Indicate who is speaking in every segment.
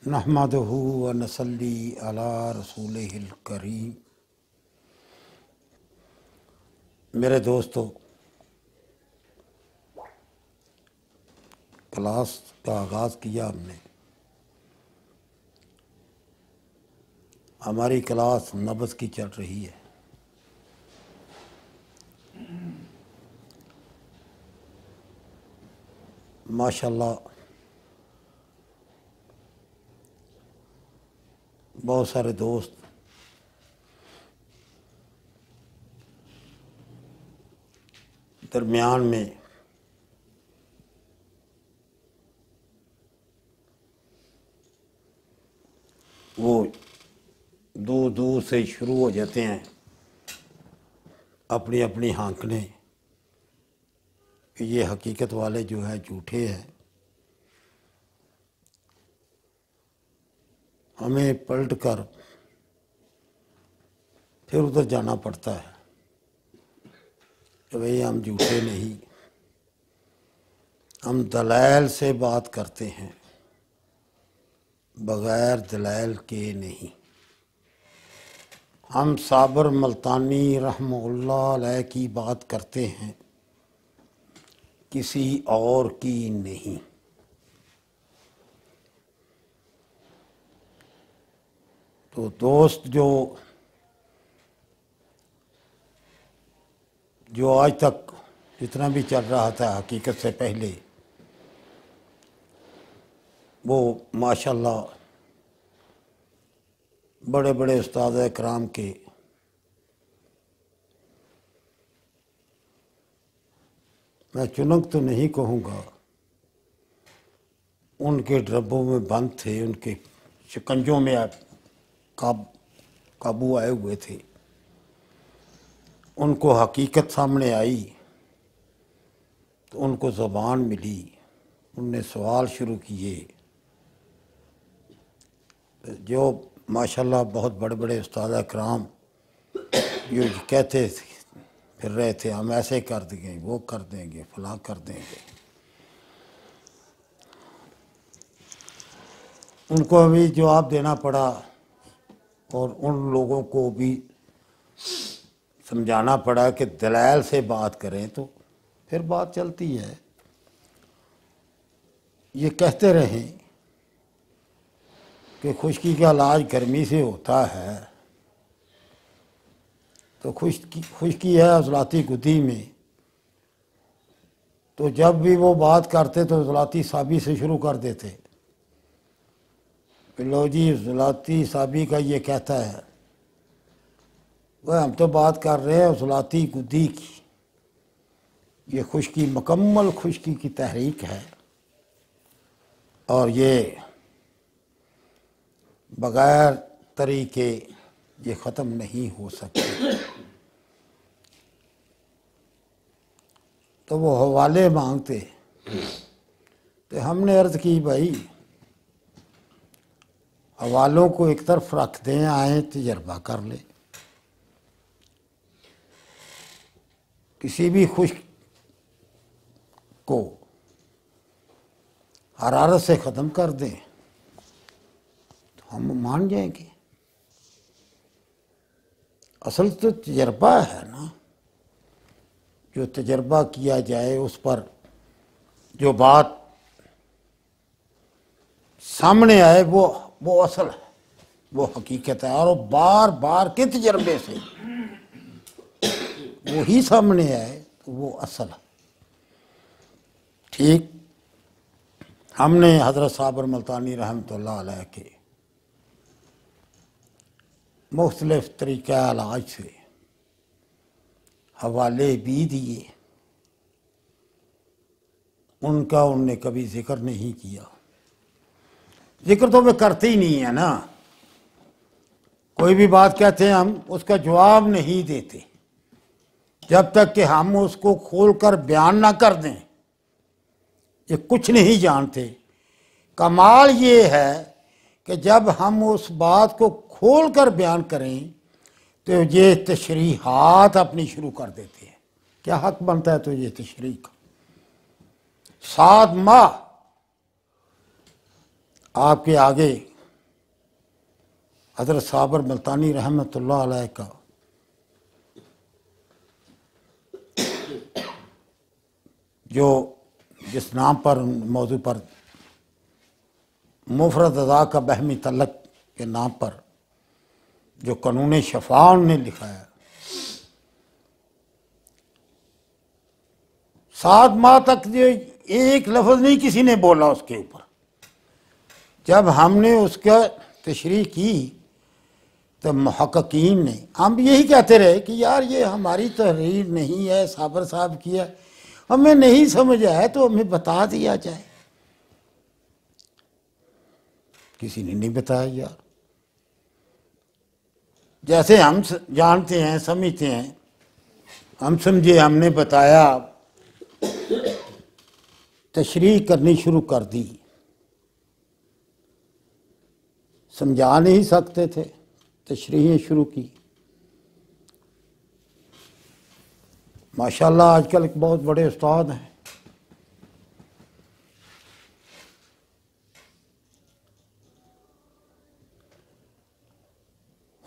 Speaker 1: नहमदहू व नसल्ली अला रसूलिहिल करीम। मेरे दोस्तों, क्लास का आगाज़ किया हमने। हमारी क्लास नब्ज़ की चल रही है। माशाल्लाह बहुत सारे दोस्त दरमियान में वो दूर दूर से शुरू हो जाते हैं अपनी अपनी हाँकने कि ये हकीकत वाले जो है झूठे हैं। हमें पलट कर फिर उधर जाना पड़ता है कि भाई हम झूठे नहीं, हम दलाइल से बात करते हैं, बग़ैर दलाइल के नहीं। हम साबर मल्तानी रहमतुल्लाह अलैह की बात करते हैं, किसी और की नहीं। तो दोस्त जो आज तक जितना भी चल रहा था हकीकत से पहले, वो माशाल्लाह बड़े बड़े उस्ताद इकराम के मैं चुनक तो नहीं कहूँगा, उनके ड्रब्बों में बंद थे, उनके शिकंजों में काबू आए हुए थे। उनको हकीकत सामने आई तो उनको ज़बान मिली, उनने सवाल शुरू किए। जो माशाल्लाह बहुत बड़े बड़े उस्ताद इकराम जो कहते फिर रहे थे हम ऐसे कर देंगे, वो कर देंगे, फलां कर देंगे, उनको अभी जवाब देना पड़ा और उन लोगों को भी समझाना पड़ा कि दलाइल से बात करें तो फिर बात चलती है। ये कहते रहें कि खुश्की का इलाज गर्मी से होता है, तो खुश्की है अज़लाती गुदी में, तो जब भी वो बात करते तो अज़लाती साबी से शुरू कर देते। लो जी अज़लाती साबी का ये कहता है, वह हम तो बात कर रहे हैं अज़लाती गुदी की। ये खुश्की मुकम्मल खुश्की की तहरीक है और ये बग़ैर तरीके ये ख़त्म नहीं हो सकती। तो वो हवाले मांगते, तो हमने अर्ज़ की भाई हवालों को एक तरफ रख दें, आए तजर्बा कर ले। किसी भी खुश्क को हरारत से ख़त्म कर दें तो हम मान जाएंगे। असल तो तजर्बा है ना, जो तजर्बा किया जाए उस पर जो बात सामने आए वो असल है, वो हकीकत है। और वो बार बार के तजर्बे से वो ही सामने आए तो वो असल है। ठीक हमने हज़रत साबर मल्तानी रहमतुल्लाह अलैह के मुख्तलिफ़ तरीक़ा इलाज से हवाले भी दिए, उनका उनने कभी ज़िक्र नहीं किया। ज़िक्र तो वे करते ही नहीं है ना, कोई भी बात कहते हैं हम उसका जवाब नहीं देते जब तक कि हम उसको खोल कर बयान ना कर दें। ये कुछ नहीं जानते। कमाल ये है कि जब हम उस बात को खोल कर बयान करें तो ये तशरीहात अपनी शुरू कर देते हैं। क्या हक बनता है तो ये तशरीह का? 7 माह आपके आगे हज़रत साबर मुल्तानी रहमतुल्लाह अलैह का जो जिस नाम पर मौजू पर मुफरद अज़ा का बहमी तलक के नाम पर जो कानून शफा ने लिखा है, 7 माह तक जो एक लफ्ज़ नहीं किसी ने बोला उसके ऊपर। जब हमने उसका तशरीह की तो मुहक्किकीन ने, हम यही कहते रहे कि यार ये हमारी तहरीर नहीं है, साबर साहब की है, हमें नहीं समझ आया तो हमें बता दिया जाए। किसी ने नहीं बताया यार। जैसे हम जानते हैं, समझते हैं, हम समझे, हमने बताया, तशरीह करनी शुरू कर दी। समझा नहीं सकते थे, तशरीहें शुरू की। माशाल्लाह आजकल एक बहुत बड़े उस्ताद हैं,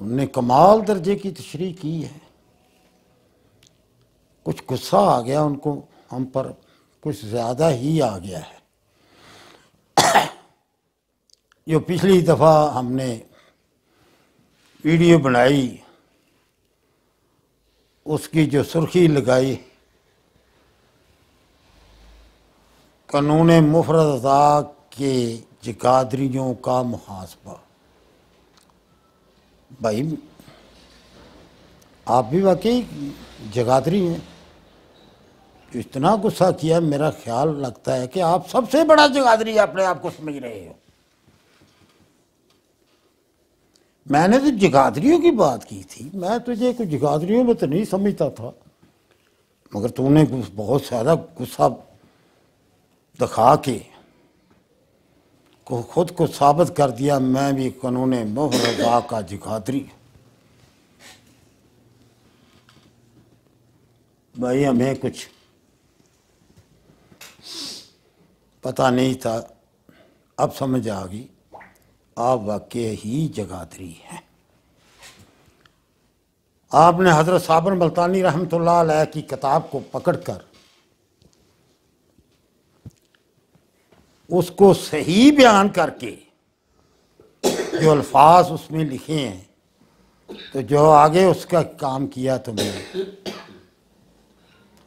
Speaker 1: उन्होंने कमाल दर्जे की तशरीह की है। कुछ गुस्सा आ गया उनको हम पर, कुछ ज़्यादा ही आ गया है। जो पिछली दफ़ा हमने वीडियो बनाई उसकी जो सुर्खी लगाई, कानून मुफरद अज़ा के जगादरियों का मुहासबा। भाई आप भी वाकई जगादरी हैं। जो इतना गुस्सा किया, मेरा ख्याल लगता है कि आप सबसे बड़ा जगादरी अपने आप को समझ रहे हो। मैंने तो जगादरियों की बात की थी, मैं तुझे कुछ जगादरियों में तो नहीं समझता था, मगर तूने बहुत ज़्यादा गुस्सा दिखा के खुद को साबित कर दिया मैं भी कानून मुफरद अज़ा का जगादरी। भाई हमें कुछ पता नहीं था, अब समझ आ गई, आप वाकई ही जगादरी हैं। आपने हज़रत साबर मुल्तानी रहमतुल्लाह अलैह की किताब को पकड़कर उसको सही बयान करके जो अल्फाज उसमें लिखे हैं, तो जो आगे उसका काम किया, तुम्हें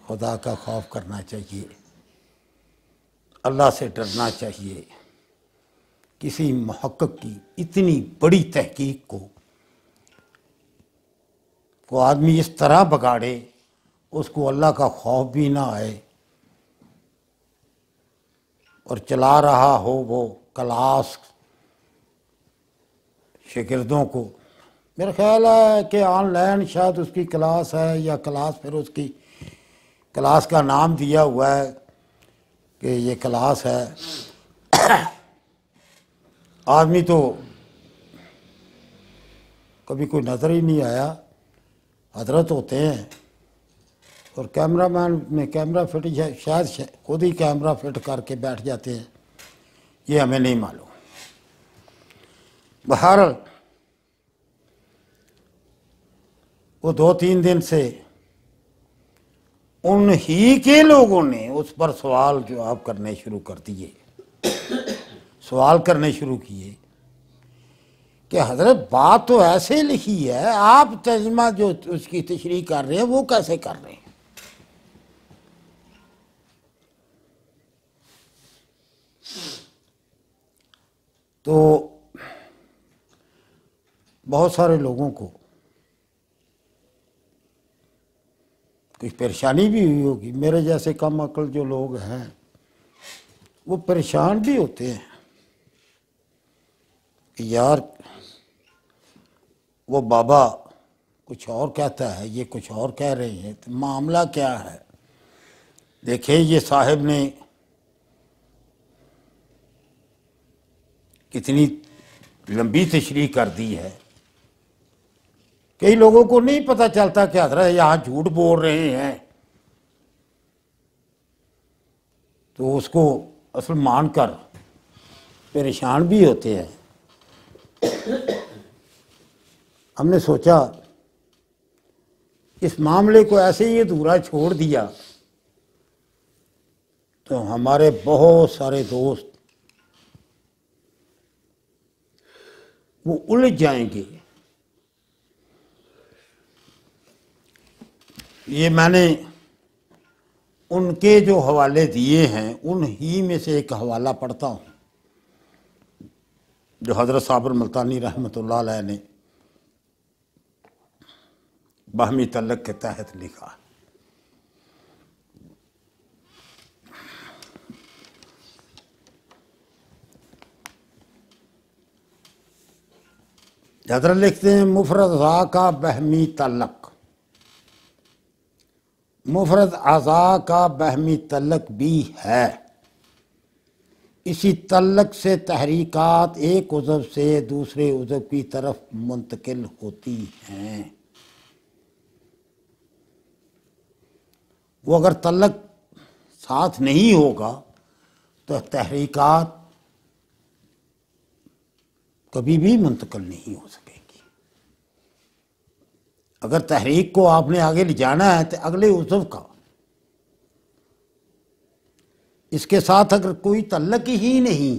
Speaker 1: खुदा का खौफ करना चाहिए, अल्लाह से डरना चाहिए। किसी मुहक्किक की इतनी बड़ी तहकीक को आदमी इस तरह बगाड़े, उसको अल्लाह का खौफ भी ना आए और चला रहा हो वो क्लास शागिर्दों को। मेरा ख्याल है कि ऑनलाइन शायद उसकी क्लास है, या क्लास फिर उसकी क्लास का नाम दिया हुआ है कि ये क्लास है। आदमी तो कभी कोई नज़र ही नहीं आया। हजरत होते हैं और कैमरामैन ने कैमरा फिट, शायद खुद ही कैमरा फिट करके बैठ जाते हैं, ये हमें नहीं मालूम। बहरहाल वो 2-3 दिन से उन ही के लोगों ने उस पर सवाल जवाब करने शुरू कर दिए, सवाल करने शुरू किए कि हजरत बात तो ऐसे लिखी है, आप तर्जुमा जो उसकी तशरीह कर रहे हैं वो कैसे कर रहे हैं। तो बहुत सारे लोगों को कुछ परेशानी भी हुई होगी। मेरे जैसे कम अक्ल जो लोग हैं वो परेशान भी होते हैं कि यार वो बाबा कुछ और कहता है, ये कुछ और कह रहे हैं, तो मामला क्या है। देखें, ये साहिब ने कितनी लंबी तशरीह कर दी है। कई लोगों को नहीं पता चलता कि हजरत यहाँ झूठ बोल रहे हैं, तो उसको असल मानकर परेशान भी होते हैं। हमने सोचा इस मामले को ऐसे ही अधूरा छोड़ दिया तो हमारे बहुत सारे दोस्त वो उलझ जाएंगे। ये मैंने उनके जो हवाले दिए हैं उन ही में से एक हवाला पढ़ता हूँ जो हज़रत साबर मुल्तानी रहमतुल्लाह अलैह ने बहमी तल्लक के तहत लिखा। हज़रत लिखते हैं मुफरद अज़ा का बहमी तल्लक, मुफरद अज़ा का बहमी तल्लक भी है। इसी तल्लक से तहरीकात एक उज़व से दूसरे उज़व की तरफ मुंतकिल होती हैं। वो अगर तल्लक साथ नहीं होगा तो तहरीकात कभी भी मुंतकिल नहीं हो सकेगी। अगर तहरीक को आपने आगे ले जाना है तो अगले उज़व का इसके साथ अगर कोई तल्लक ही नहीं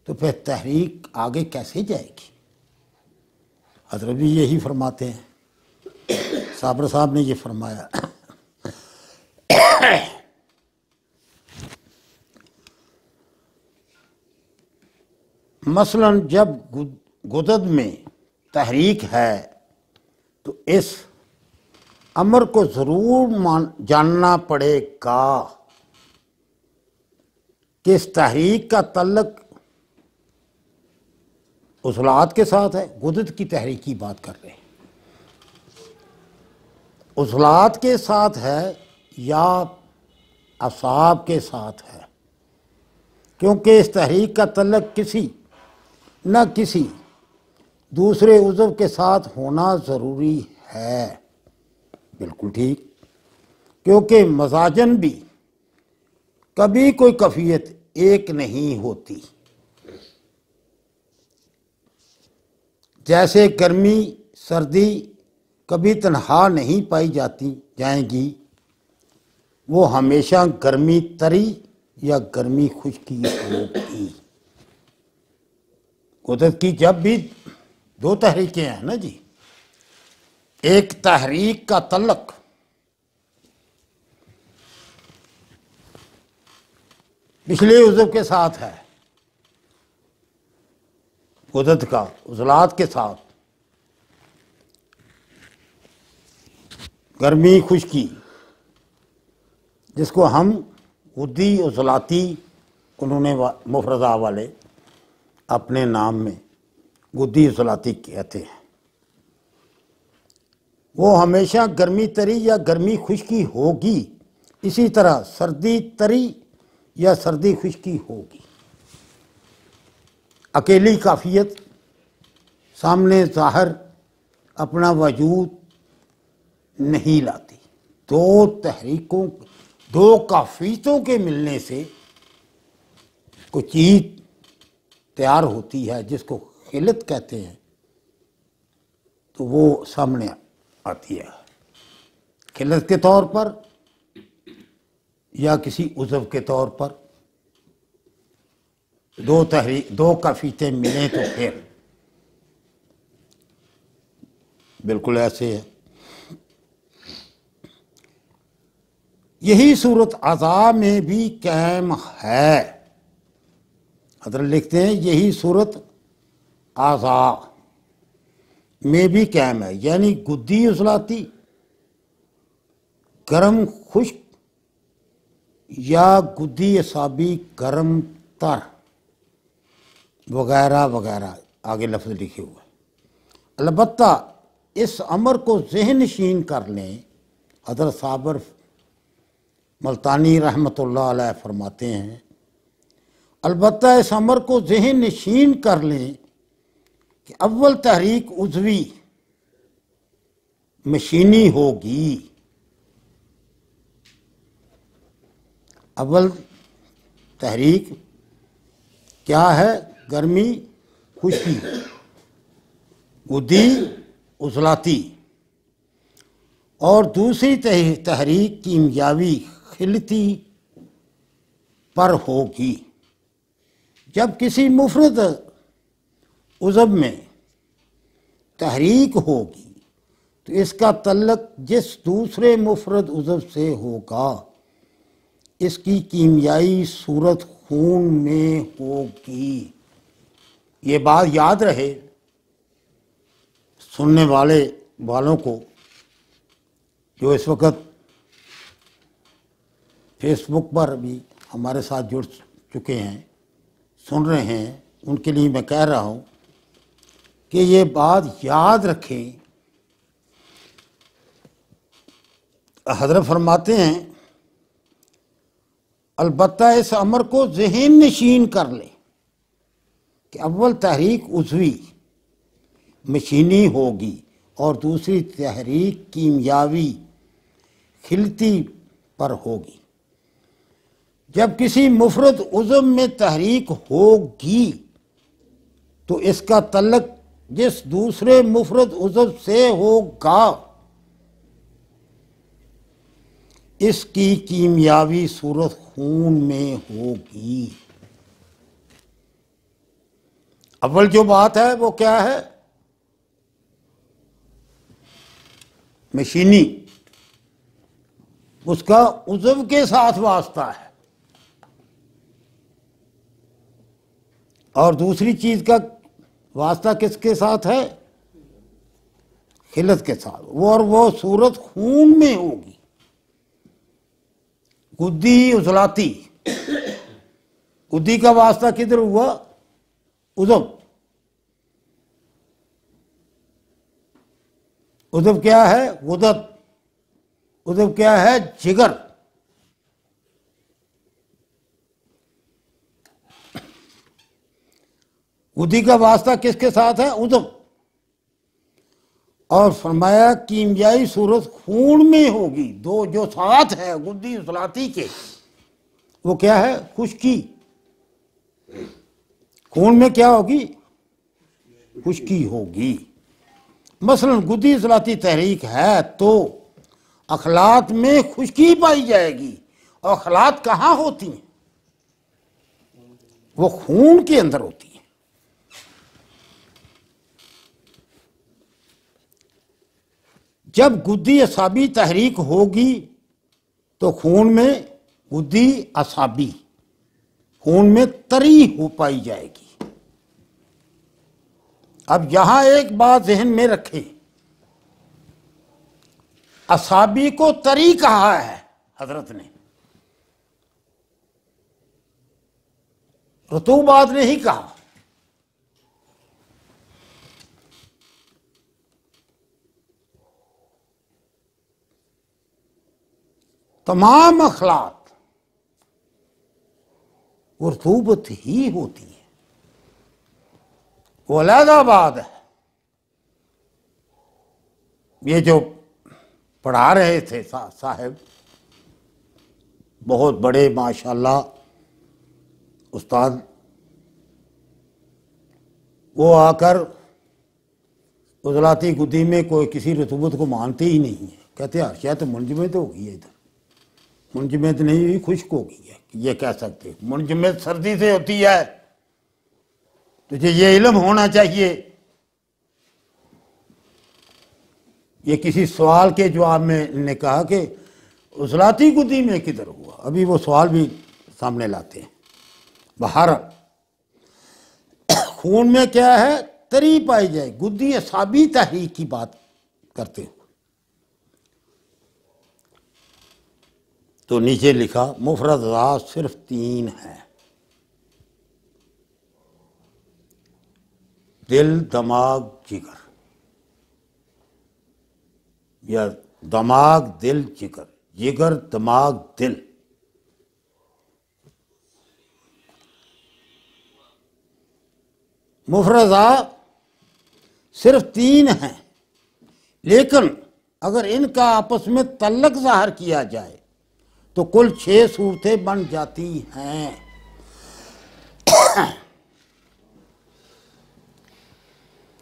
Speaker 1: तो फिर तहरीक आगे कैसे जाएगी। हज़रत भी यही फरमाते हैं, साबर साहब ने ये फरमाया मसलन जब गुदद में तहरीक है तो इस अमर को ज़रूर जानना पड़ेगा कि इस तहरीक का तल्लक उसलात के साथ है। गुदद की तहरीक की बात कर रहे हैं, उसलात के साथ है या असाब के साथ है, क्योंकि इस तहरीक का तल्लक किसी न किसी दूसरे उज़व के साथ होना ज़रूरी है। बिल्कुल ठीक, क्योंकि मजाजन भी कभी कोई कैफियत एक नहीं होती। जैसे गर्मी सर्दी कभी तन्हा नहीं पाई जाएंगी, वो हमेशा गर्मी तरी या गर्मी खुश्की होगी। कुदरत की जब भी दो तहरीकें हैं ना जी, एक तहरीक का तल्लक पिछले उज़व के साथ है, कुदरत का उज़लात के साथ गर्मी खुश्की, जिसको हम गुद्दी उज़लाती उन्होंने मुफरदा वाले अपने नाम में गुद्दी उज़लाती कहते हैं, वो हमेशा गर्मी तरी या गर्मी खुश्की होगी। इसी तरह सर्दी तरी या सर्दी खुश्की होगी। अकेली काफियत सामने ज़ाहिर अपना वजूद नहीं लाती। दो तहरीकों, दो काफियतों के मिलने से कोई चीज़ तैयार होती है जिसको खिलत कहते हैं, तो वो सामने आती है खिलत के तौर पर या किसी उज़व के तौर पर। दो काफियतें मिलें तो फिर बिल्कुल ऐसे है। यही सूरत अज़ा में भी कायम है। हज़रत लिखते हैं यही सूरत अज़ा में भी कायम है, यानी गुद्दी उज़लाती, गर्म खुश्क या गुद्दी असाबी गर्म तर वगैरह वगैरह, आगे लफ्ज़ लिखे हुए। अलबत्ता इस अमर को ज़हन नशीन कर लें। हज़रत साबर मुल्तानी रहमतुल्लाह अलैह फरमाते हैं, अलबत्ता इस अमर को ज़हन नशीन कर लें कि अव्वल तहरीक उज़वी मशीनी होगी। अव्वल तहरीक क्या है? गर्मी खुश्की। गुद्दी उजलाती, और दूसरी तहरीक कीमियावी खिलती पर होगी। जब किसी मुफरद उज़ब में तहरीक होगी तो इसका तल्लक जिस दूसरे मुफरद उज़ब से होगा इसकी कीमियाई सूरत खून में होगी। ये बात याद रहे सुनने वालों को जो इस वक्त फेसबुक पर भी हमारे साथ जुड़ चुके हैं, सुन रहे हैं, उनके लिए मैं कह रहा हूँ कि ये बात याद रखें। हज़रत फरमाते हैं अलबत्ता इस अमर को ज़हन नशीन कर ले कि अव्वल तहरीक उज़वी मशीनी होगी और दूसरी तहरीक कीमियावी खिलती पर होगी। जब किसी मुफरद उज़्व में तहरीक होगी तो इसका तल्लक जिस दूसरे मुफरद उज़्व से होगा इसकी कीमियावी सूरत खून में होगी। अव्वल जो बात है वो क्या है? मशीनी, उसका उज़्व के साथ वास्ता है, और दूसरी चीज का वास्ता किसके साथ है? खिलत के साथ, और वो सूरत खून में होगी। गुद्दी उजलाती, गुद्दी का वास्ता किधर हुआ? उज़्व। उज़्व क्या है? गुदत। उज़्व क्या है? जिगर। गुद्दी का वास्ता किसके साथ है? उज़्व। और फरमाया कीमियाई सूरत खून में होगी। दो जो साथ है गुद्दी उजलाती के, वो क्या है? खुश्की। खून में क्या होगी? खुश्की होगी। मसलन गुद्दी उजलाती तहरीक है तो अखलात में खुश्की पाई जाएगी, और अखलात कहाँ होती हैं? वो खून के अंदर होती हैं। जब गुद्दी असाबी तहरीक होगी तो खून में गुद्दी असाबी, खून में तरी हो पाई जाएगी। अब यहां एक बात ज़हन में रखें, असाबी को तरी कहा है हजरत ने, रतूबात नहीं कहा। तमाम अखलाक वो रतूबत ही होती है, वो अलहदा बात है। ये जो पढ़ा रहे थे साहब, बहुत बड़े माशाल्लाह उस्ताद, वो आकर उजलाती गुद्दी में कोई किसी रतूबत को मानते ही नहीं है। कहते हैं शायद तो मुंजमद हो गई है, इधर मुंजमद नहीं हुई, खुश्क हो गई है। ये कह सकते मुंजमद सर्दी से होती है, तुझे ये इल्म होना चाहिए। ये किसी सवाल के जवाब में ने कहा कि उजलाती गुद्दी में किधर हुआ, अभी वो सवाल भी सामने लाते हैं। बाहर खून में क्या है? तरी पाई जाए। गुद्दी असाबी तहरीक की बात करते हो तो नीचे लिखा मुफरद अज़ा सिर्फ 3 है, दिल, दिमाग, जिगर, या दिमाग, दिल, जिगर, जिगर, दिमाग, दिल। मुफरद अज़ा सिर्फ 3 हैं, लेकिन अगर इनका आपस में तल्लक ज़ाहिर किया जाए तो कुल 6 सूरतें बन जाती हैं।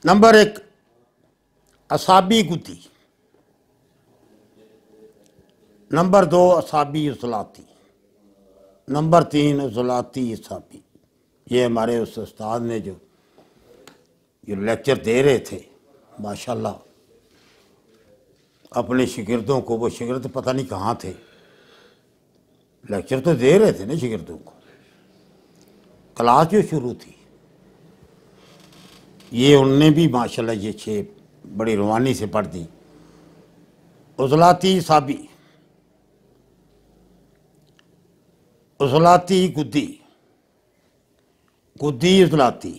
Speaker 1: नंबर 1 असाबी गुद्दी, नंबर 2 असाबी उजलाती, नंबर 3 उजलाती असाबी। ये हमारे उस उस्ताद ने जो लेक्चर दे रहे थे माशाल्लाह, अपने शिगिर्दों को, वो शिगिर्द पता नहीं कहाँ थे, लेक्चर तो दे रहे थे ना शिगिर्दों को, क्लास जो शुरू थी ये उनने भी माशाल्लाह ये 6 बड़ी रवानी से पढ़ दी। उजलाती साबी, उजलाती गुद्दी, गुद्दी उजलाती,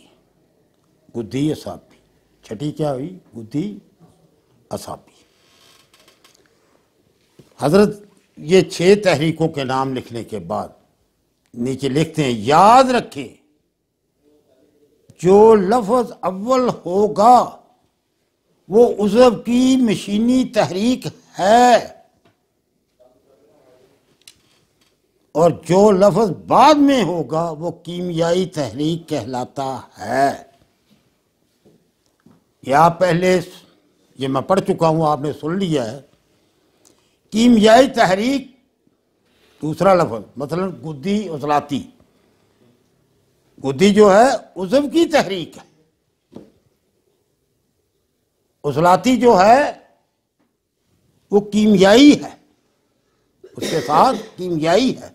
Speaker 1: गुद्दी असाबी, छठी क्या हुई? गुद्दी असाबी। हजरत ये 6 तहरीकों के नाम लिखने के बाद नीचे लिखते हैं, याद रखें जो लफ्ज अव्वल होगा वो उज़व की मशीनी तहरीक है, और जो लफ्ज बाद में होगा वो कीमियाई तहरीक कहलाता है। या पहले ये मैं पढ़ चुका हूं, आपने सुन लिया है। कीमियाई तहरीक दूसरा लफ्ज, मतलब गुद्दी उजलाती, गुद्दी जो है उज़व की तहरीक है, उजलाती जो है वो कीमियाई है, उसके साथ कीमियाई है,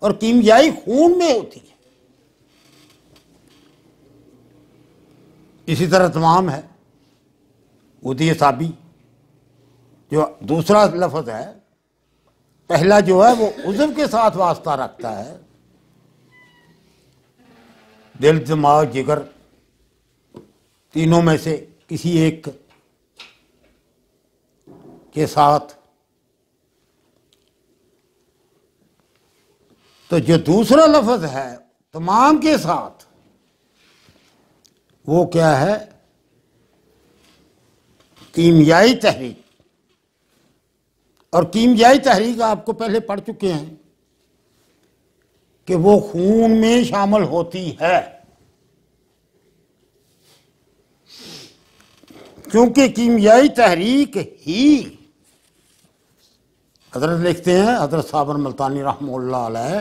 Speaker 1: और कीमियाई खून में होती है। इसी तरह तमाम है। गुद्दी असाबी जो दूसरा लफ्ज है, पहला जो है वो उज़व के साथ वास्ता रखता है, दिल दिमाग जिगर तीनों में से किसी एक के साथ। तो जो दूसरा लफ्ज है तमाम के साथ, वो क्या है? कीमियाई तहरीक। और कीमियाई तहरीक आपको पहले पढ़ चुके हैं कि वो खून में शामिल होती है, क्योंकि कीमियाई तहरीक ही, हजरत लिखते हैं, हजरत साबर मुल्तानी रहमतुल्लाह अलैह,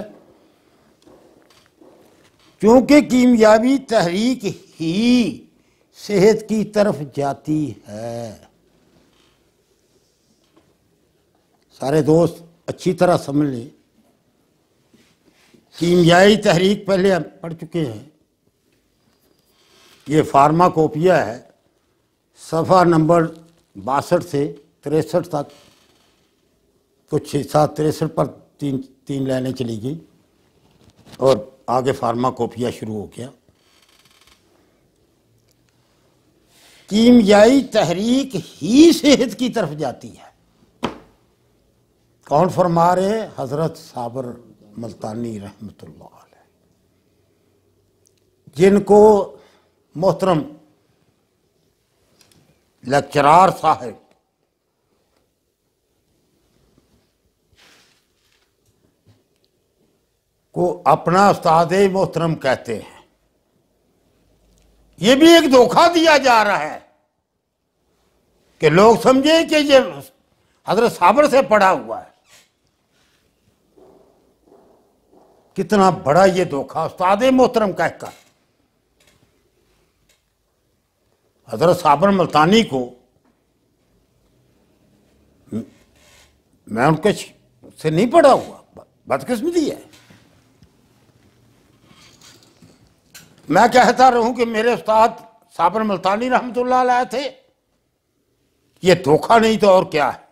Speaker 1: क्योंकि कीमियावी तहरीक ही सेहत की तरफ जाती है। सारे दोस्त अच्छी तरह समझ लें, कीमियाई तहरीक पहले हम पढ़ चुके हैं। ये फार्माकोपिया है, सफ़ा नंबर 62 से 63 तक, कुछ 63 पर तीन लाइनें चली गई और आगे फार्माकोपिया शुरू हो गया। कीमियाई तहरीक ही सेहत की तरफ जाती है। कौन फरमा रहे? हजरत साबर मुल्तानी रहमतुल्लाह अलैह, जिनको मोहतरम लेक्चरार साहब को अपना उस्ताद मोहतरम कहते हैं। ये भी एक धोखा दिया जा रहा है कि लोग समझे कि ये हजरत साबर से पढ़ा हुआ है। कितना बड़ा ये धोखा, उस्ताद मोहतरम कहकर। हजरत साबर मुल्तानी को मैं उनके से नहीं पढ़ा हुआ, बदकिस्मती है। मैं कहता रहूं कि मेरे उस्ताद साबर मुल्तानी रहमतुल्लाह अलैह थे, ये धोखा नहीं तो और क्या है।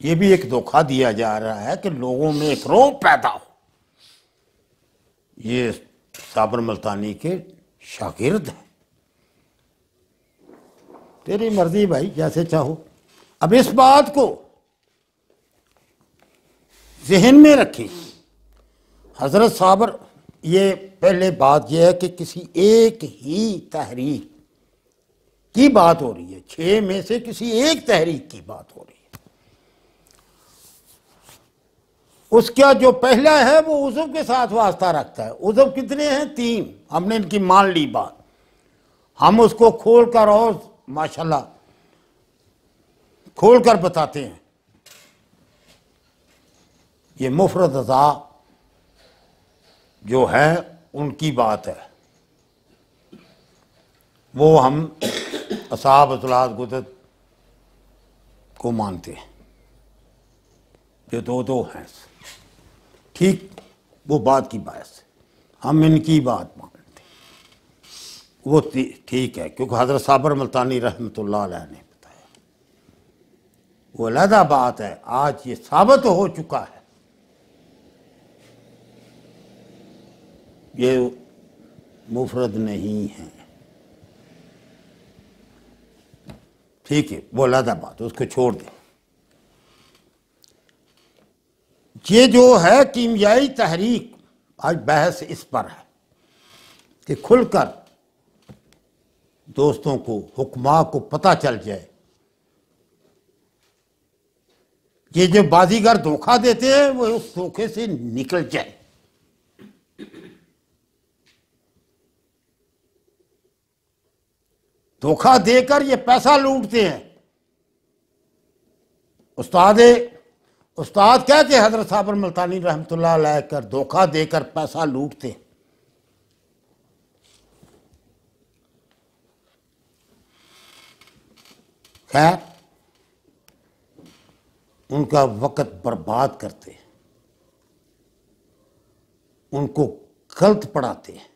Speaker 1: ये भी एक धोखा दिया जा रहा है कि लोगों में एक रोब पैदा हो। ये साबर मुल्तानी के शागिर्द हैं। तेरी मर्जी भाई, जैसे चाहो। अब इस बात को जहन में रखें, हजरत साबर, ये पहले बात यह है कि किसी एक ही तहरीक की बात हो रही है, 6 में से किसी एक तहरीक की बात हो रही है। उसका जो पहला है वो उज़व के साथ वास्ता रखता है। उज़व कितने हैं? 3। हमने इनकी मान ली बात, हम उसको खोल कर और माशाल्लाह खोल कर बताते हैं। ये मुफरद अज़ा जो है उनकी बात है, वो हम असहाब अज़लात गुदत को मानते हैं, जो दो हैं। ठीक, वो बात की बात से हम इनकी बात मानते हैं, वो ठीक है, क्योंकि हज़रत साबर मुल्तानी रहमतुल्लाह अलैह ने बताया। वो अलहदा बात है, आज ये साबित हो चुका है, ये मुफरद नहीं है। ठीक है, वो अलहदा बात, उसको छोड़ दें। ये जो है कीमियाई तहरीक, आज बहस इस पर है कि खुलकर दोस्तों को, हुक्मा को पता चल जाए, ये जो बाजीगर धोखा देते हैं वो उस धोखे से निकल जाए। धोखा देकर ये पैसा लूटते हैं। उस्ताद कहते हैं हजरत साबर मुल्तानी रहमतुल्लाह अलैह कर धोखा देकर पैसा लूटते हैं। खैर, उनका वक्त बर्बाद करते हैं, उनको गलत पढ़ाते हैं।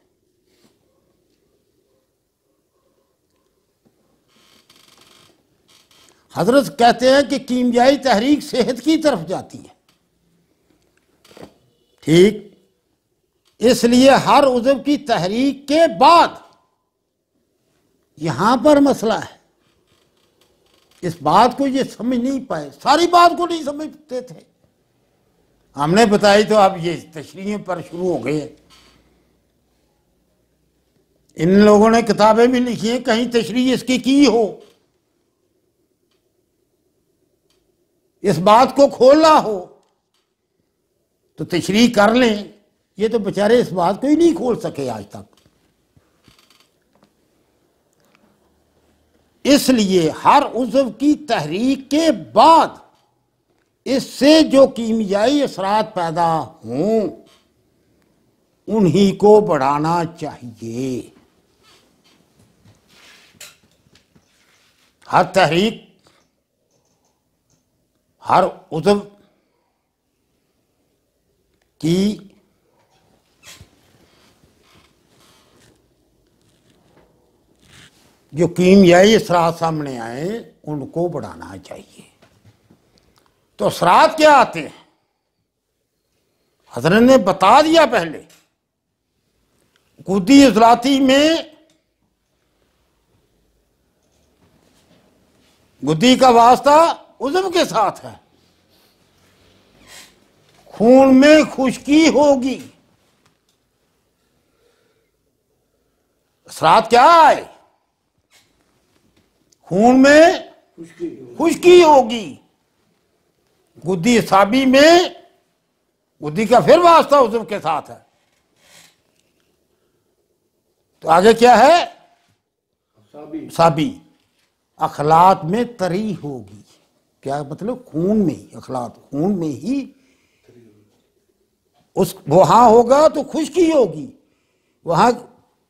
Speaker 1: हजरत कहते हैं कि कीमियाई तहरीक सेहत की तरफ जाती है। ठीक, इसलिए हर उज़व की तहरीक के बाद यहां पर मसला है। इस बात को ये समझ नहीं पाए, सारी बात को नहीं समझते थे। हमने बताई तो अब ये तशरीह पर शुरू हो गए। इन लोगों ने किताबें भी लिखी हैं, कहीं तशरीह इसकी की हो, इस बात को खोला हो तो तशरीह कर लें। ये तो बेचारे इस बात को ही नहीं खोल सके आज तक। इसलिए हर उज़व की तहरीक के बाद इससे जो कीमियाई असरात पैदा हों उन्हीं को बढ़ाना चाहिए। हर तहरीक, हर उज़व की जो कीमियाई असरात सामने आए उनको बढ़ाना चाहिए। तो असरात क्या आते हैं? हज़रत ने बता दिया पहले। गुद्दी इज़लाती में गुद्दी का वास्ता उज़व के साथ है। खून में खुश्की होगी। असरात क्या आए? खून में खुश्की होगी। गुद्दी साबी में, गुद्दी का फिर वास्ता उज़व के साथ है। तो आगे क्या है? साबी। अखलात में तरी होगी। क्या मतलब? खून में ही, अखलात खून में ही उस वहां होगा तो खुश्की होगी। वहां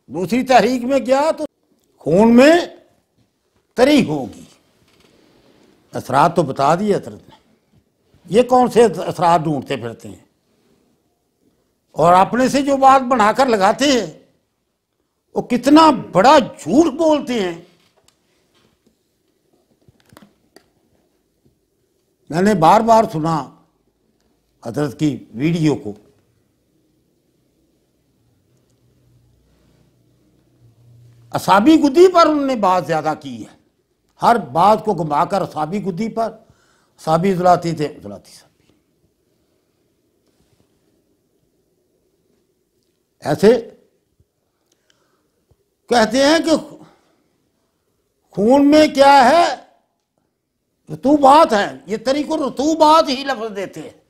Speaker 1: दूसरी तहरीक में गया तो खून में तरी होगी। असरात तो बता दिए हज़रत ने। ये कौन से असरात ढूंढते फिरते हैं और अपने से जो बात बनाकर लगाते हैं वो कितना बड़ा झूठ बोलते हैं। मैंने बार बार सुना हज़रत की वीडियो को। असाबी गुद्दी पर उन्होंने बात ज्यादा की है। हर बात को घुमाकर असाबी गुद्दी पर, असाबी इज़लाती थे, इज़लाती साबी। ऐसे कहते हैं कि खून में क्या है? रतूबात है। ये तरीको रतूबात ही लफ्ज देते हैं।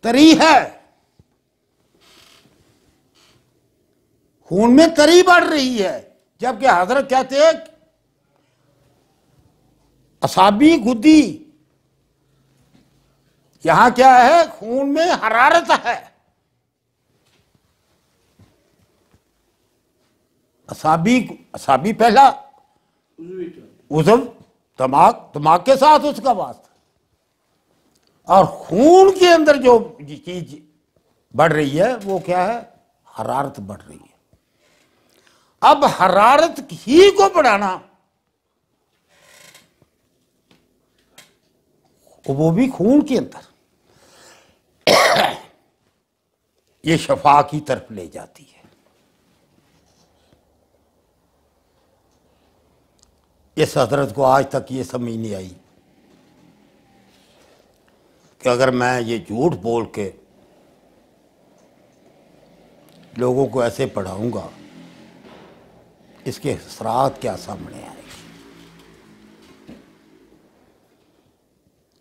Speaker 1: तरी है, खून में तरी बढ़ रही है, जबकि हजरत कहते हैं असाबी गुद्दी, यहां क्या है, खून में हरारत है। असाबी, असाबी पहला उज़व, दिमाग, दिमाग के साथ उसका वास्ता, और खून के अंदर जो चीज बढ़ रही है वो क्या है, हरारत बढ़ रही है। अब हरारत ही को बढ़ाना, वो भी खून के अंदर, ये शफा की तरफ ले जाती है। इस हजरत को आज तक ये समझ नहीं आई कि अगर मैं ये झूठ बोल के लोगों को ऐसे पढ़ाऊंगा, इसके असरात क्या सामने आएंगे।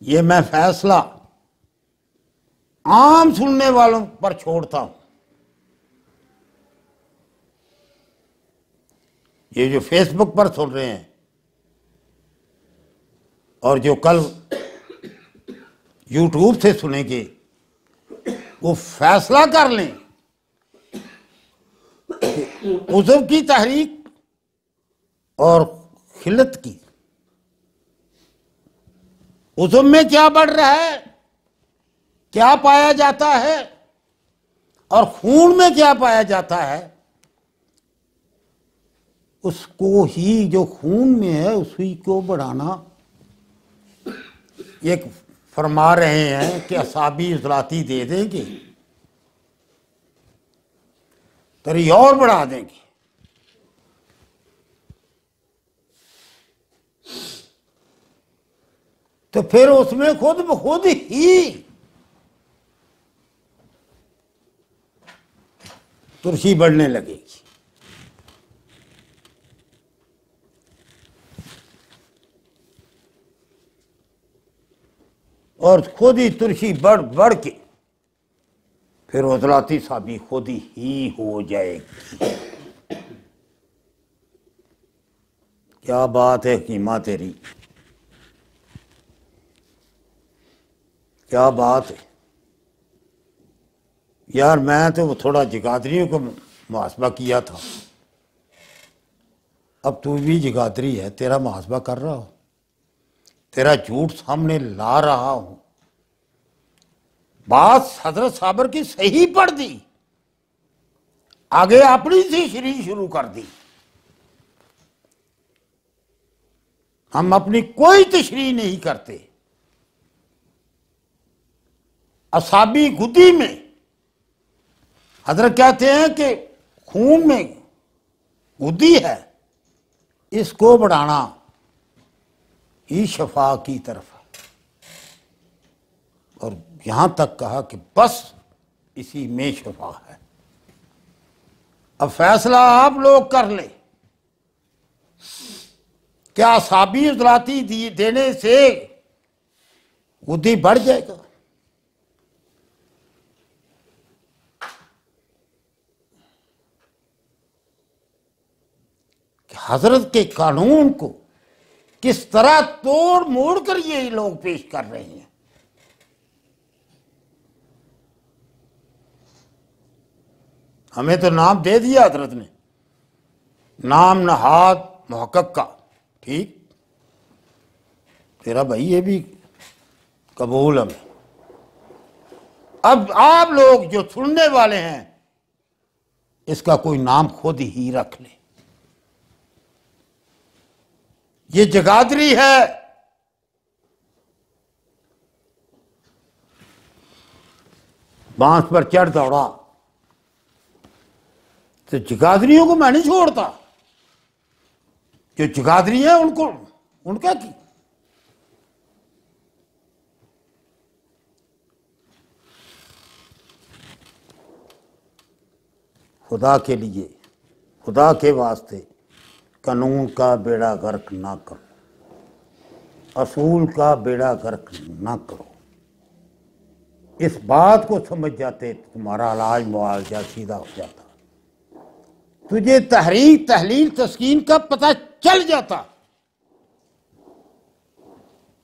Speaker 1: ये मैं फैसला आम सुनने वालों पर छोड़ता हूं। ये जो फेसबुक पर सुन रहे हैं और जो कल यूट्यूब से सुनेंगे, वो फैसला कर लें उज़व की तहरीक और खिलत की, उज़व में क्या बढ़ रहा है, क्या पाया जाता है, और खून में क्या पाया जाता है, उसको ही, जो खून में है उसी को बढ़ाना। ये फरमा रहे हैं कि असाबी उजलाती दे देंगे, तरी और बढ़ा देंगे। तो फिर उसमें खुद ब खुद ही तुरशी बढ़ने लगेगी। और खुद ही तुरशी बढ़ बढ़ के फिर उजलाती साबी खुद ही हो जाएगी। क्या बात है कीमा तेरी, क्या बात है यार। मैं तो थोड़ा जगादरियों को मुहासबा किया था, अब तू भी जगादरी है, तेरा मुहासबा कर रहा हो, तेरा झूठ सामने ला रहा हूं। बात हजरत साबर की सही पढ़ दी, आगे अपनी सी श्री शुरू कर दी। हम अपनी कोई तशरीह नहीं करते। असाबी गुद्दी में हजरत कहते हैं कि खून में गुद्दी है, इसको बढ़ाना ही शफा की तरफ है। और यहां तक कहा कि बस इसी में शफा है। अब फैसला आप लोग कर ले, क्या साबी उजलाती देने से गुद्दी बढ़ जाएगा? कि हजरत के कानून को किस तरह तोड़ मोड़ कर ये लोग पेश कर रहे हैं। हमें तो नाम दे दिया हजरत ने, नाम नहाद मुहक्कक का, ठीक, तेरा भाई ये भी कबूल हमें। अब आप लोग जो सुनने वाले हैं, इसका कोई नाम खुद ही रख ले। ये जगादरी है, बांस पर चढ़ दौड़ा, तो जगादरियों को मैं नहीं छोड़ता। जो जगादरी है उनको, उनका की खुदा के लिए, खुदा के वास्ते कानून का बेड़ा गर्क ना करो, असूल का बेड़ा गर्क ना करो। इस बात को समझ जाते तो तुम्हारा इलाज मुआवजा सीधा हो जाता, तुझे तहरीक तहलील तस्कीन का पता चल जाता।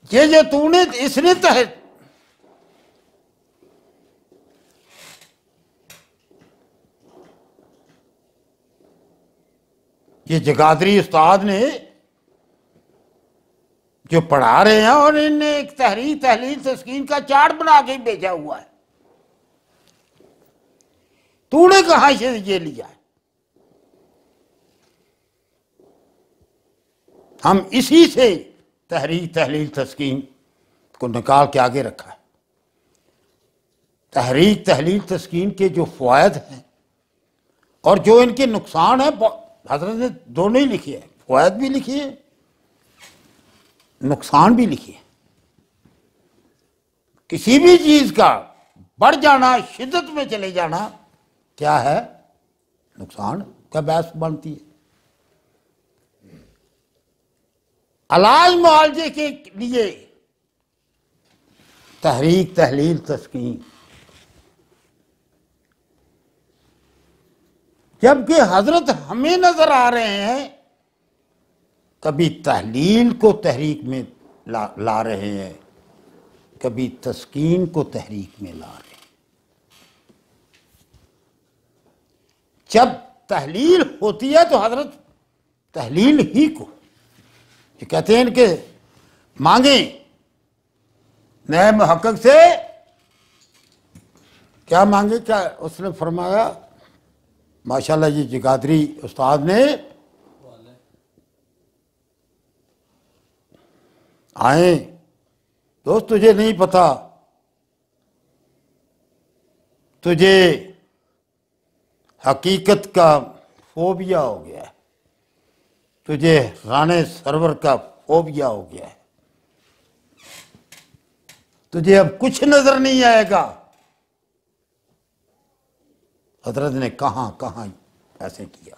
Speaker 1: ये जो तूने इसने ये जगादरी उस्ताद ने जो पढ़ा रहे हैं और इनने एक तहरीक तहलील तस्कीन का चार्ट बना के भेजा हुआ है, तूने कहां से ये लिया है? हम इसी से तहरीक तहलील तस्कीन को निकाल के आगे रखा है। तहरीक तहलील तस्कीन के जो फ़वायद हैं और जो इनके नुकसान हैं, हज़रत ने दोनों ही लिखे हैं, फ़वायद भी लिखे हैं, नुकसान भी लिखे हैं। किसी भी चीज़ का बढ़ जाना, शिद्दत में चले जाना क्या है? नुकसान का बहस बनती है। इलाज मुआवजे के लिए तहरीक तहलील तस्कीन, जबकि हजरत हमें नजर आ रहे हैं कभी तहलील को तहरीक में ला रहे हैं, कभी तस्कीन को तहरीक में ला रहे हैं। जब तहलील होती है तो हजरत तहलील ही को ये कहते हैं कि मांगे नए मुहक्किक से, क्या मांगे? क्या उसने फरमाया, माशाल्लाह जी जगादरी उस्ताद ने आए दोस्त, तुझे नहीं पता, तुझे हकीकत का फोबिया हो गया है, तुझे राणे सरवर का फोबिया हो गया है, तुझे अब कुछ नजर नहीं आएगा। हजरत ने कहां कहां ऐसे किया,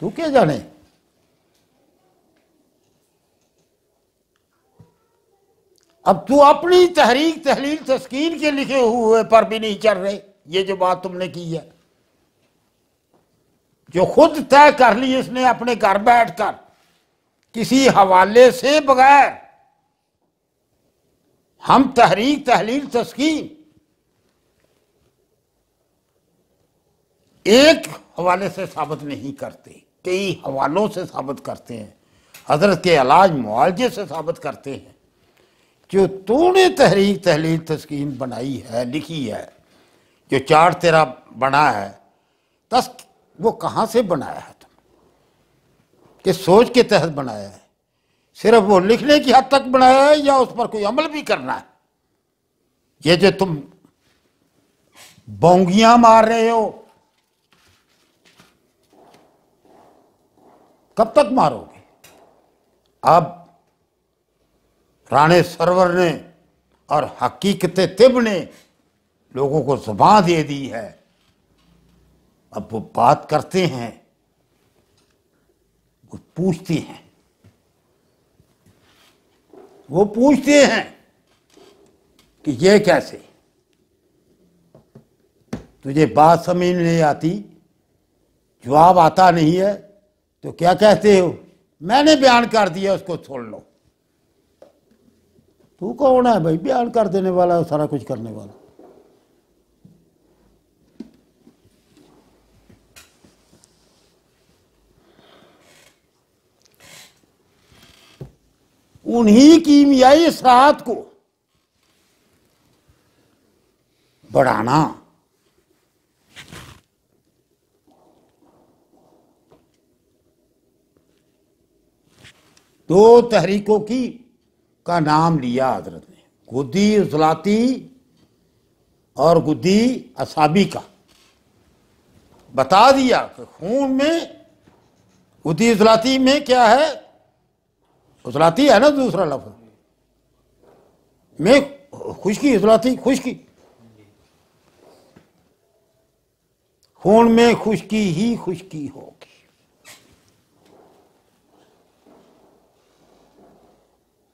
Speaker 1: तू क्या जाने। अब तू अपनी तहरीक तहलील तस्कीन के लिखे हुए पर भी नहीं चल रहे। ये जो बात तुमने की है, जो खुद तय कर ली इसने अपने घर बैठकर किसी हवाले से बगैर, हम तहरीक तहलील तस्कीन एक हवाले से साबित नहीं करते, कई हवालों से साबित करते हैं, हजरत के इलाज मुआवजे से साबित करते हैं। जो तूने तहरीक तहलील तस्कीन बनाई है, लिखी है, जो चार्ट तेरा बना है, तस वो कहाँ से बनाया है तुम? किस सोच के तहत बनाया है? सिर्फ वो लिखने की हद तक बनाया है या उस पर कोई अमल भी करना है? ये जो तुम बोंगियां मार रहे हो, कब तक मारोगे? अब राणे सरवर ने और हकीकत तिब ने लोगों को जुबान दे दी है। अब वो बात करते हैं, वो पूछते हैं, वो पूछते हैं कि ये कैसे? तुझे बात समझ नहीं आती, जवाब आता नहीं है, तो क्या कहते हो? मैंने बयान कर दिया, उसको छोड़ लो। तू कौन है भाई बयान कर देने वाला, सारा कुछ करने वाला? उन्हीं कीमियाई असरात को बढ़ाना, दो तहरीकों की का नाम लिया हजरत ने, गुद्दी उजलाती और गुद्दी असाबी का बता दिया कि खून में गुद्दी उजलाती में क्या है? उजलाती है ना दूसरा लफ्ज में, खुश्की, उजलाती खुश्की, खून में खुश्की ही खुश्की होगी।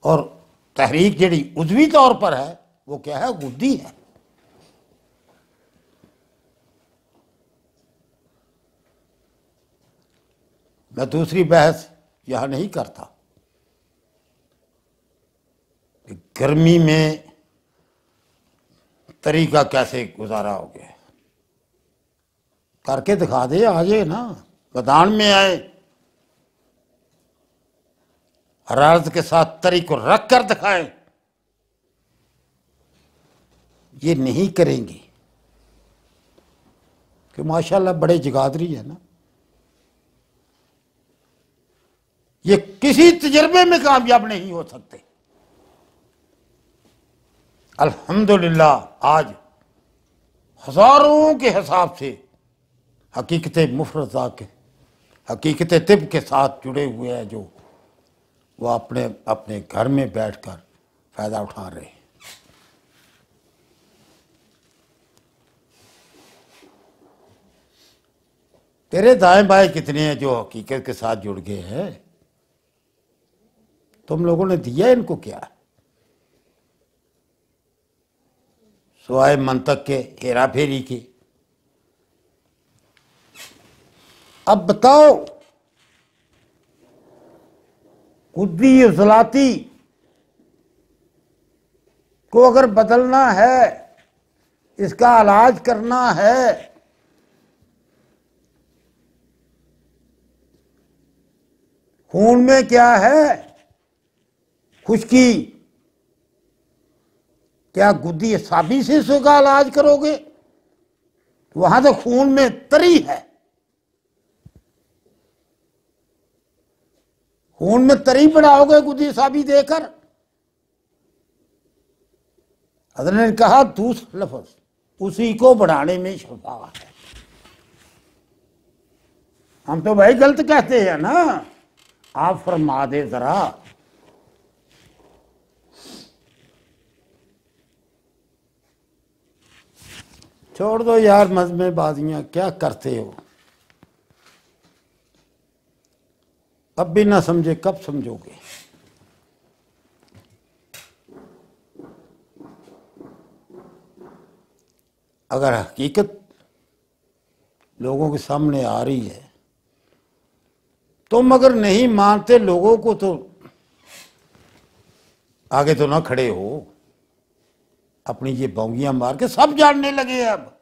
Speaker 1: और तहरीक जड़ी उजवी तौर पर है वो क्या है? गुद्दी है। मैं दूसरी बहस यहाँ नहीं करता। गर्मी में तरीका कैसे गुजारा हो गया, करके दिखा दे, आ जाए ना, मैदान में आए, हरारत के साथ तरी को रख कर दिखाए। ये नहीं करेंगे कि माशाल्लाह बड़े जगादरी है ना, ये किसी तजर्बे में कामयाब नहीं हो सकते। अल्हम्दुलिल्लाह आज हजारों के हिसाब से हकीकत मुफरदा के, हकीकत तिब के साथ जुड़े हुए हैं, जो वो अपने अपने घर में बैठकर फायदा उठा रहे हैं। तेरे दाएं बाएं कितने हैं जो हकीकत के साथ जुड़ गए हैं? तुम लोगों ने दिया इनको क्या? सुवाए मंतक के, हेरा फेरी के। अब बताओ, कुद्दी उजलाती को अगर बदलना है, इसका इलाज करना है, खून में क्या है? खुश्की। क्या गुद्दी साबी से इसका इलाज करोगे? वहां तो खून में तरी है, खून में तरी बढ़ाओगे गुद्दी साबी देकर? हज़रत ने कहा दूसरा लफ्ज, उसी को बढ़ाने में शफा है। हम तो भाई गलत कहते हैं ना, आप फरमा दे जरा। छोड़ दो यार मजमे बाजियां, क्या करते हो? अब भी ना समझे कब समझोगे? अगर हकीकत लोगों के सामने आ रही है, तुम अगर नहीं मानते लोगों को तो आगे तो ना खड़े हो। अपनी ये बोंगियां मार के सब जानने लगे। अब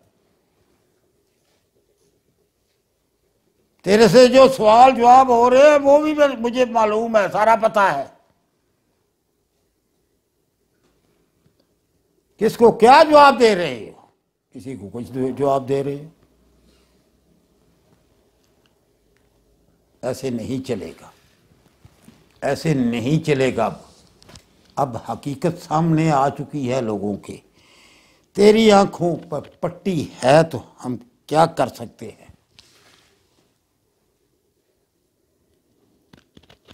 Speaker 1: तेरे से जो सवाल जवाब हो रहे हैं वो भी मुझे मालूम है, सारा पता है किसको क्या जवाब दे रहे हो, किसी को कुछ जवाब दे रहे हो। ऐसे नहीं चलेगा, ऐसे नहीं चलेगा। अब हकीकत सामने आ चुकी है लोगों के, तेरी आंखों पर पट्टी है, तो हम क्या कर सकते हैं?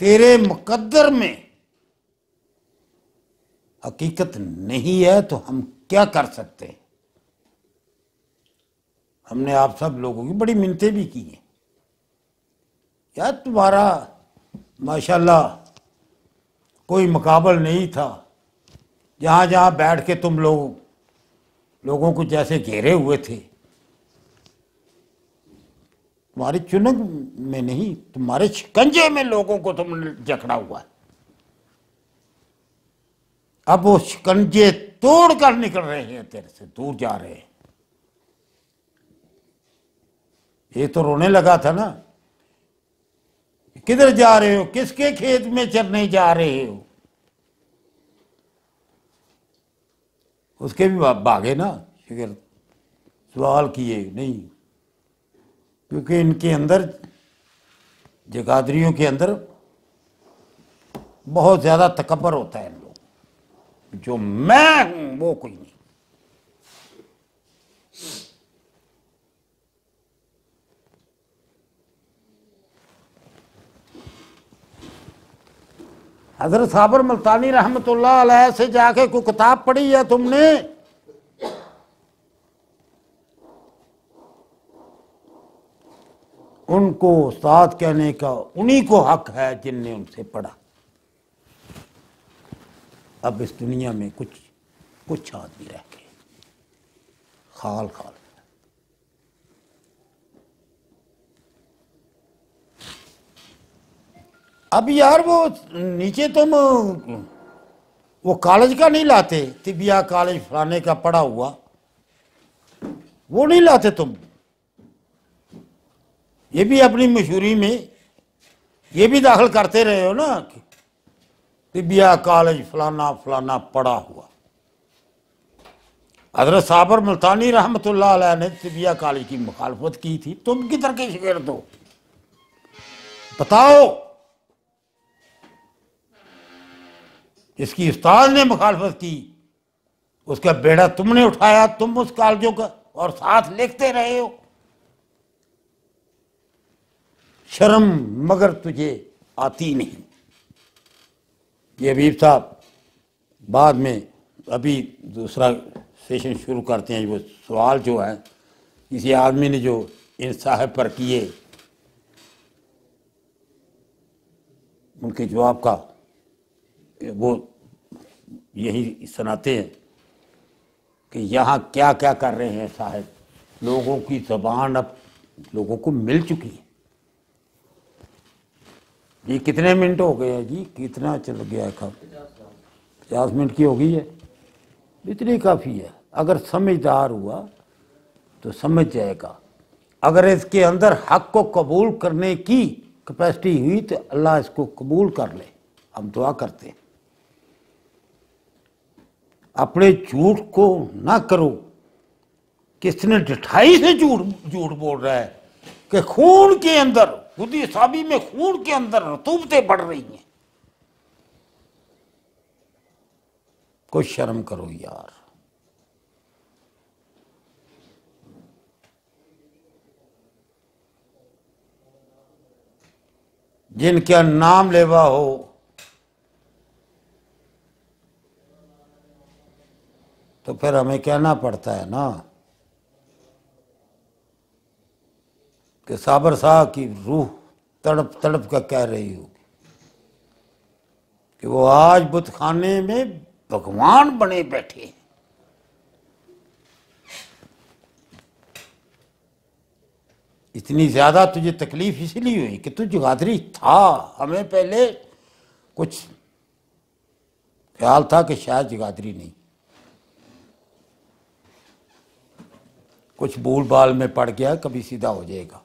Speaker 1: तेरे मुकद्दर में हकीकत नहीं है तो हम क्या कर सकते हैं? हमने आप सब लोगों की बड़ी मिन्नतें भी की हैं यार, तुम्हारा माशाल्लाह कोई मुकाबल नहीं था। जहां जहां बैठ के तुम लोगों को जैसे घेरे हुए थे, तुम्हारी चुनक में नहीं, तुम्हारे शिकंजे में लोगों को तुमने जकड़ा हुआ है। अब वो शिकंजे तोड़कर निकल रहे हैं, तेरे से दूर जा रहे हैं। ये तो रोने लगा था ना, किधर जा रहे हो, किसके खेत में चरने जा रहे हो? उसके भी भागे ना, फिर सवाल किए नहीं, क्योंकि इनके अंदर, जगादरियों के अंदर बहुत ज्यादा तकब्बर होता है। इन लोग जो मैं हूं वो कोई नहीं। हजरत साबर मुल्तानी रहमतुल्लाह अलैह से जाके कोई किताब पढ़ी है तुमने? उनको उस्ताद कहने का उन्हीं को हक है जिनने उनसे पढ़ा। अब इस दुनिया में कुछ आदमी रह गए खाल खाल। अब यार वो नीचे तुम वो कॉलेज का नहीं लाते, तिबिया कॉलेज फलाने का पड़ा हुआ, वो नहीं लाते तुम। ये भी अपनी मशहूरी में ये भी दाखिल करते रहे हो ना कि तिबिया कॉलेज फलाना फलाना पड़ा हुआ। हजरत साबर मुल्तानी रहमतुल्लाह अलैह ने तिबिया कॉलेज की मुखालफत की थी, तुम किधर के शिगिर्द हो बताओ। इसकी उस्ताद ने मुखालफत की, उसका बेड़ा तुमने उठाया, तुम उस कॉलेजों का और साथ लिखते रहे हो। शर्म मगर तुझे आती नहीं। ये हबीब साहब बाद में अभी दूसरा सेशन शुरू करते हैं। वो सवाल जो है किसी आदमी ने जो इन साहब पर किए, उनके जवाब का वो यही सुनाते हैं कि यहाँ क्या क्या कर रहे हैं साहब। लोगों की ज़बान अब लोगों को मिल चुकी है। ये कितने मिनट हो गए हैं जी, कितना चल गया है? कब 50 मिनट की हो गई है, इतनी काफ़ी है। अगर समझदार हुआ तो समझ जाएगा। अगर इसके अंदर हक को कबूल करने की कैपेसिटी हुई तो अल्लाह इसको कबूल कर ले, हम दुआ करते हैं। अपने झूठ को ना करो। किसने ढिठाई से झूठ बोल रहा है कि खून के अंदर, खुदी साबी में खून के अंदर रतूबतें बढ़ रही हैं। कुछ शर्म करो यार। जिनका नाम लेवा हो तो फिर हमें कहना पड़ता है ना कि साबर साहब की रूह तड़प तड़प कर कह रही होगी कि वो आज बुतखाने में भगवान बने बैठे हैं। इतनी ज्यादा तुझे तकलीफ इसलिए हुई कि तू जगाधरी था। हमें पहले कुछ ख्याल था कि शायद जगाधरी नहीं, कुछ भूल बाल में पड़ गया, कभी सीधा हो जाएगा।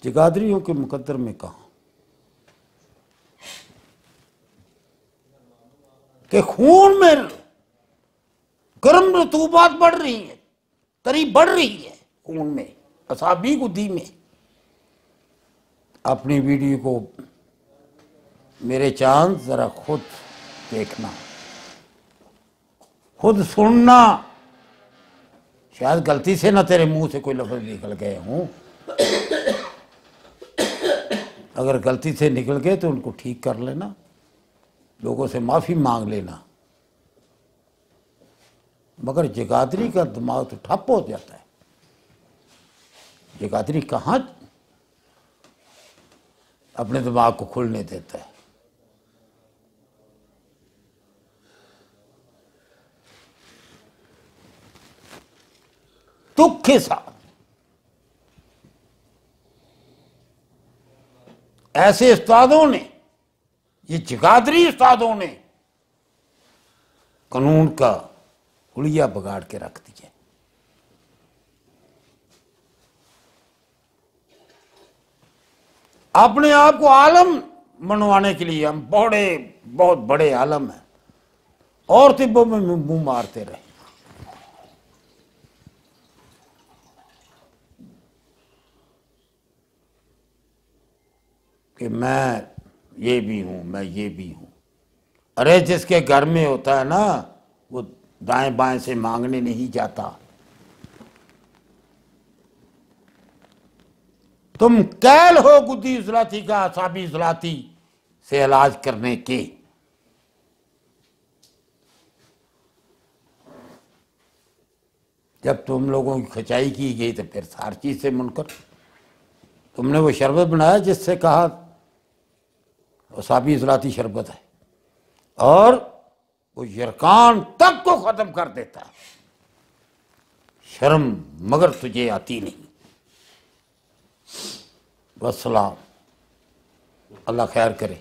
Speaker 1: जगाधरियों के मुकद्दर में कहा कि खून में गर्म रतूबात बढ़ रही है, करीब बढ़ रही है खून में, असाबी गुद्दी में। अपनी वीडियो को मेरे चांद जरा खुद देखना, खुद सुनना। शायद गलती से ना तेरे मुंह से कोई लफ्ज निकल गए हों। अगर गलती से निकल गए तो उनको ठीक कर लेना, लोगों से माफी मांग लेना। मगर जगाधरी का दिमाग तो ठप हो जाता है। जगाधरी कहाँ अपने दिमाग को खुलने देता है। दुख के साथ ऐसे उस्तादों ने, ये जगाधरी उस्तादों ने कानून का हुलिया बिगाड़ के रख दिया। अपने आप को आलम मनवाने के लिए हम बहुत बड़े आलम हैं और तिब्बों में मुंह मारते रहे। कि मैं ये भी हूं, मैं ये भी हूं। अरे जिसके घर में होता है ना, वो दाएं बाएं से मांगने नहीं जाता। तुम कैल हो गुद्दी इजलाती का, असाबी इजलाती से इलाज करने के। जब तुम लोगों की खचाई की गई तो फिर हर चीज से मुनकर तुमने वो शरबत बनाया जिससे कहा असाबी इजलाती शरबत है, और वो यरकान तक को खत्म कर देता है। शर्म मगर तुझे आती नहीं। वस्सलाम। अल्लाह खैर करे।